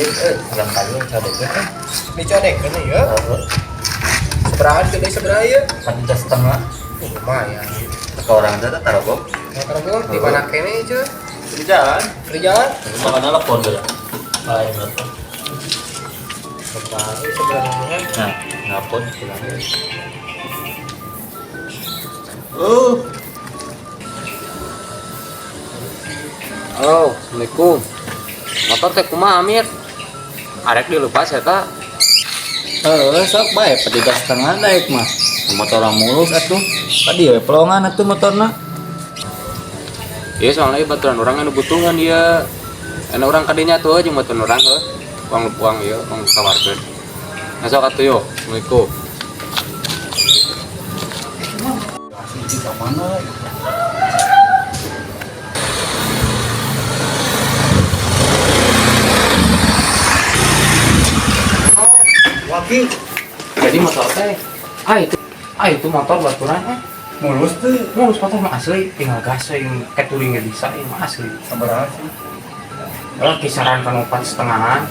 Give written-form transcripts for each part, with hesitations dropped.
Orang kali yang codek kan. Dicodek kan ya. Seberahan gede seberapa ya? 4,5 juta. Lumayan. Ke orang itu taruh bom. Nah, kalau gua di mana kene cuy? Di jalan. Di jalan. Makanya telepon dulu. Lain telepon. Sebenarnya Nah, ngapun pulangnya. Halo, Assalamualaikum. Motor teh kumaha Amir? Arek dilepas eta. Sok bae 4,5 naik mah. Motor orang mulus atuh. Tadi ya pelongan atuh motorna. Iya soalnya baturan orang anu butuhan dia. Anu orang kadinya tuh jeung baturan orang heuh. Uang ieu, uang sawarkeun. Masuk atuh yo. Assalamualaikum. Di mana? Waki. Jadi motor teh itu motor baturan Mulus tuh. mulus motor mah asli tinggal gas we keturing ge bisa ieu mah asli. Sabaraha sih? Kisaran kan 4,5-an.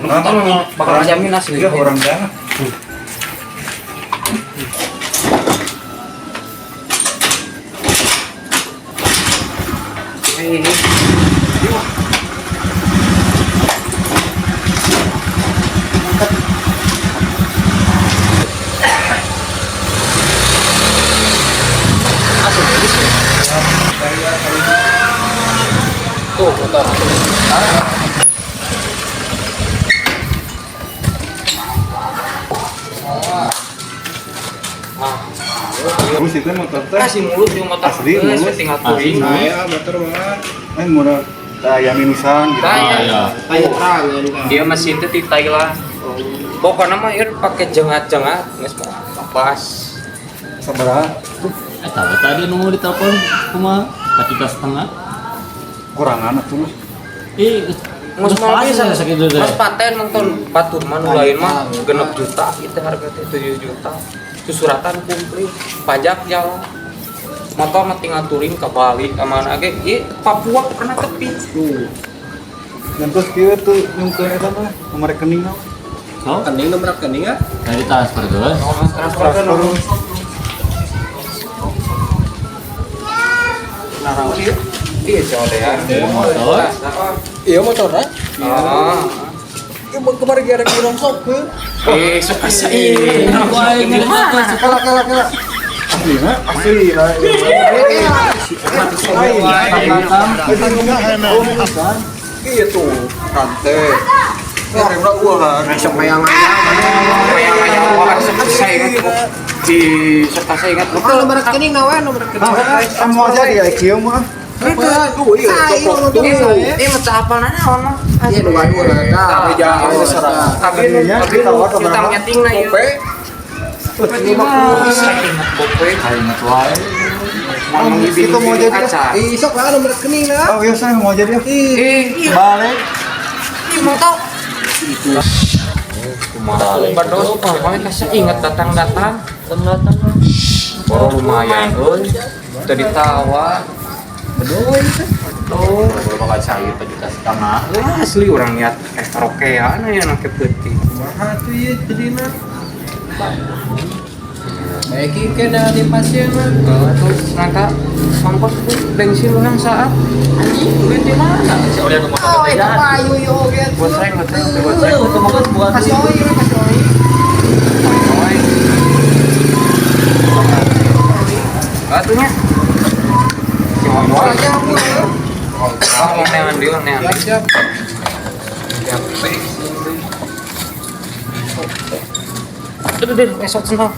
Motor mah bakal jamin asli. Iya orang dah. Ini tuh motor. Mulus itu motor teh. Kasih mulut di motor. Asli, mulus. Tinggal touring. Saya motor banget. Murah. Kayak minusan gitu. Dia mesin teh di Thailand. Pokoknya mah ieu pakai jengat-jengat geus pas. Sabaraha? Tadi nunggu di telepon kumaha 4,5 juta. Kurangan atuh. Mas mau bisa segitu deh. Mas paten nonton batur mah nu lain mah 6 juta itu harga teh 7 juta. Itu suratan kumplit, pajak jalan. Motor mah tinggal touring ke Bali ke mana ge, ieu Papua pernah tepi. Dan terus kieu tuh nyungkeun eta mah nomor rekening naon? Oh, Nomor rekening ya? dari transfer dulu. Transfer naraon ieu? Ieu codean. Motor. Iya motornya. Ah. Kemarin ada kirong sok ke. Suka saya. Kala. Asli lah. Iya tuh, tante. Karena uang Sembayang orang saya ingat di serta saya ingat nomor rekening nawan nomor rekening. Kamu aja di IQ mah. Ini macam apa naon mah? Iya dua lah. Tapi kita nyeting na ieu. Ingat wae. Itu mau jadi isok lah nomor rekening lah. Oh iya saya mau jadi. Balik. Ih mau tahu. Bados pokoknya kasih ingat datang-datang. Baru lumayan euy. Tadi tawa. Tuh, Bakal cair 4,5 juta. asli orang lihat karaokean ya anak peuting. Kumaha tuh ieu jadina? Baik ke dari pasien mah. Terus ngata ongkos tuh bensin menang saat anjing duit di mana? Soalnya ke motor Oh, itu payu yo gitu. Buat saya buat saya. buat Kasih oi, kasih oi. Batunya. Oh, aja aku. Oh, nean dia, nean. Siap. Deh, esok senang.